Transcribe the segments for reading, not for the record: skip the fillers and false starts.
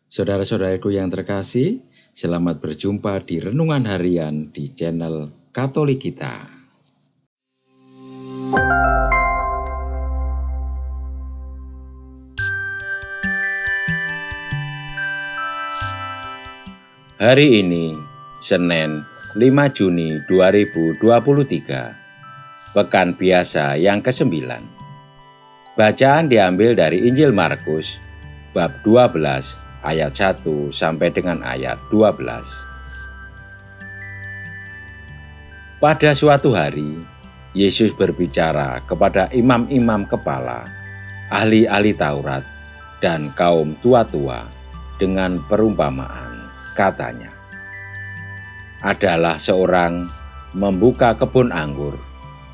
Saudara-saudaraku yang terkasih, selamat berjumpa di Renungan Harian di channel Katolik kita. Hari ini, Senin 5 Juni 2023, Pekan Biasa yang ke-9. Bacaan diambil dari Injil Markus, bab 12, ayat 1 sampai dengan ayat 12. Pada suatu hari, Yesus berbicara kepada imam-imam kepala, ahli-ahli Taurat, dan kaum tua-tua dengan perumpamaan. Katanya, adalah seorang membuka kebun anggur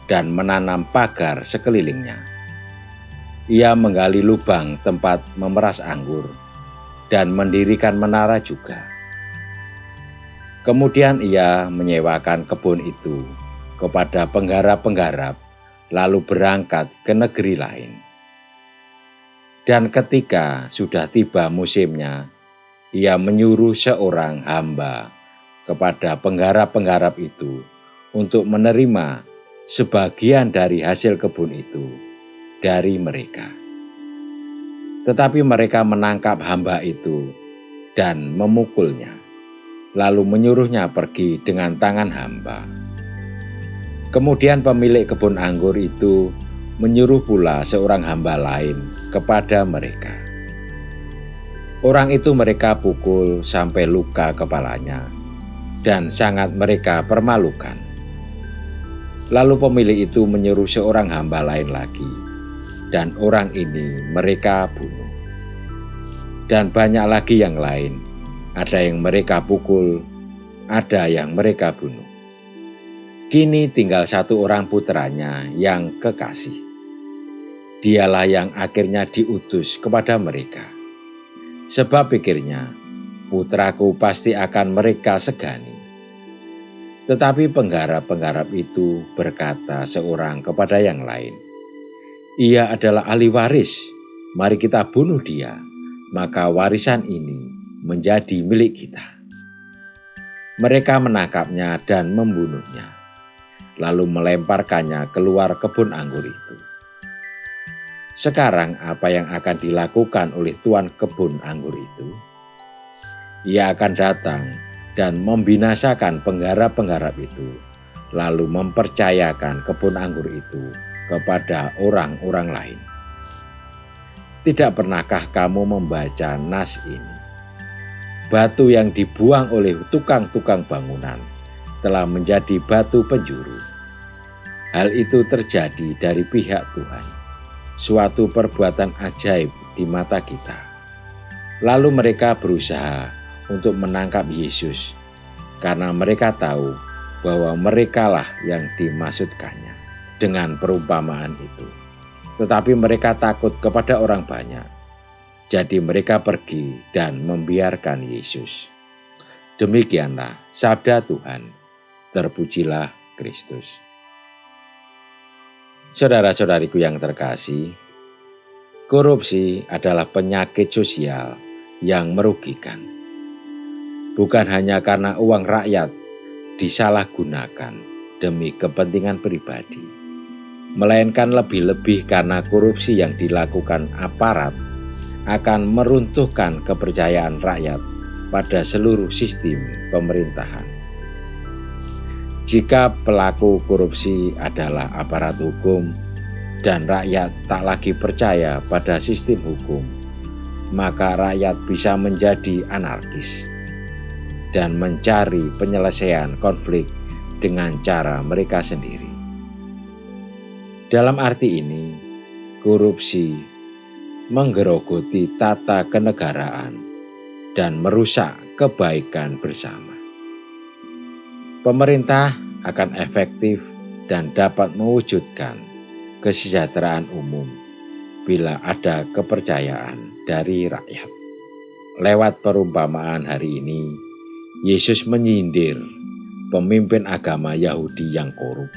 dan menanam pagar sekelilingnya. Ia menggali lubang tempat memeras anggur dan mendirikan menara juga. Kemudian ia menyewakan kebun itu kepada penggarap-penggarap, lalu berangkat ke negeri lain. Dan ketika sudah tiba musimnya, ia menyuruh seorang hamba kepada penggarap-penggarap itu untuk menerima sebagian dari hasil kebun itu dari mereka. Tetapi mereka menangkap hamba itu dan memukulnya, lalu menyuruhnya pergi dengan tangan hamba. Kemudian pemilik kebun anggur itu menyuruh pula seorang hamba lain kepada mereka. Orang itu mereka pukul sampai luka kepalanya, dan sangat mereka permalukan. Lalu pemilik itu menyuruh seorang hamba lain lagi, dan orang ini mereka bunuh. Dan banyak lagi yang lain, ada yang mereka pukul, ada yang mereka bunuh. Kini tinggal satu orang putranya yang kekasih. Dialah yang akhirnya diutus kepada mereka. Sebab pikirnya, putraku pasti akan mereka segani. Tetapi penggarap-penggarap itu berkata seorang kepada yang lain, ia adalah ahli waris, mari kita bunuh dia, maka warisan ini menjadi milik kita. Mereka menangkapnya dan membunuhnya, lalu melemparkannya keluar kebun anggur itu. Sekarang apa yang akan dilakukan oleh tuan kebun anggur itu? Ia akan datang dan membinasakan penggarap-penggarap itu, lalu mempercayakan kebun anggur itu kepada orang-orang lain. Tidak pernahkah kamu membaca nas ini? Batu yang dibuang oleh tukang-tukang bangunan telah menjadi batu penjuru. Hal itu terjadi dari pihak Tuhan, suatu perbuatan ajaib di mata kita. Lalu mereka berusaha untuk menangkap Yesus, karena mereka tahu bahwa merekalah yang dimaksudkannya dengan perumpamaan itu. Tetapi mereka takut kepada orang banyak, jadi mereka pergi dan membiarkan Yesus. Demikianlah sabda Tuhan. Terpujilah Kristus. Saudara-saudariku yang terkasih, korupsi adalah penyakit sosial yang merugikan. Bukan hanya karena uang rakyat disalahgunakan demi kepentingan pribadi, melainkan lebih-lebih karena korupsi yang dilakukan aparat akan meruntuhkan kepercayaan rakyat pada seluruh sistem pemerintahan. Jika pelaku korupsi adalah aparat hukum dan rakyat tak lagi percaya pada sistem hukum, maka rakyat bisa menjadi anarkis dan mencari penyelesaian konflik dengan cara mereka sendiri. Dalam arti ini, korupsi menggerogoti tata kenegaraan dan merusak kebaikan bersama. Pemerintah akan efektif dan dapat mewujudkan kesejahteraan umum bila ada kepercayaan dari rakyat. Lewat perumpamaan hari ini, Yesus menyindir pemimpin agama Yahudi yang korup.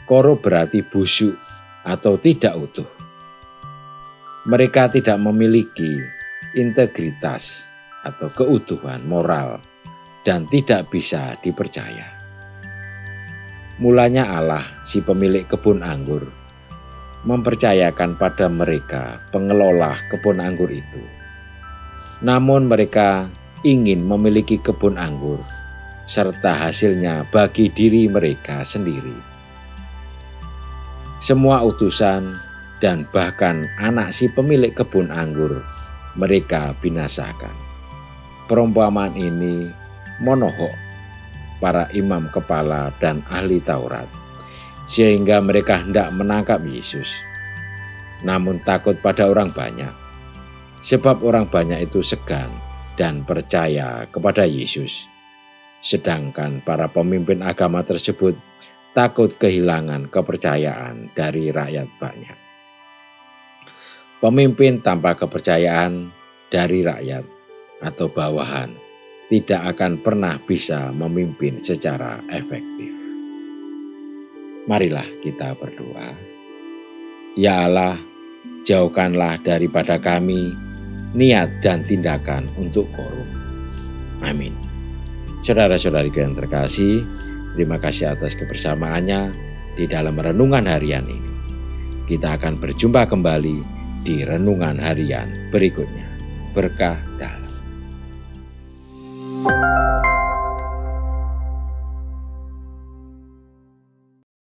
Korup berarti busuk atau tidak utuh. Mereka tidak memiliki integritas atau keutuhan moral dan tidak bisa dipercaya. Mulanya Allah, si pemilik kebun anggur, mempercayakan pada mereka pengelola kebun anggur itu. Namun mereka ingin memiliki kebun anggur serta hasilnya bagi diri mereka sendiri. Semua utusan dan bahkan anak si pemilik kebun anggur mereka binasakan. Perumpamaan ini monohok para imam kepala dan ahli Taurat, sehingga mereka hendak menangkap Yesus. Namun takut pada orang banyak, sebab orang banyak itu segan dan percaya kepada Yesus. Sedangkan para pemimpin agama tersebut takut kehilangan kepercayaan dari rakyat banyak. Pemimpin tanpa kepercayaan dari rakyat atau bawahan tidak akan pernah bisa memimpin secara efektif. Marilah kita berdoa. Ya Allah, jauhkanlah daripada kami niat dan tindakan untuk korup. Amin. Saudara-saudariku yang terkasih, terima kasih atas kebersamaannya di dalam renungan harian ini. Kita akan berjumpa kembali di renungan harian berikutnya. Berkah dalam.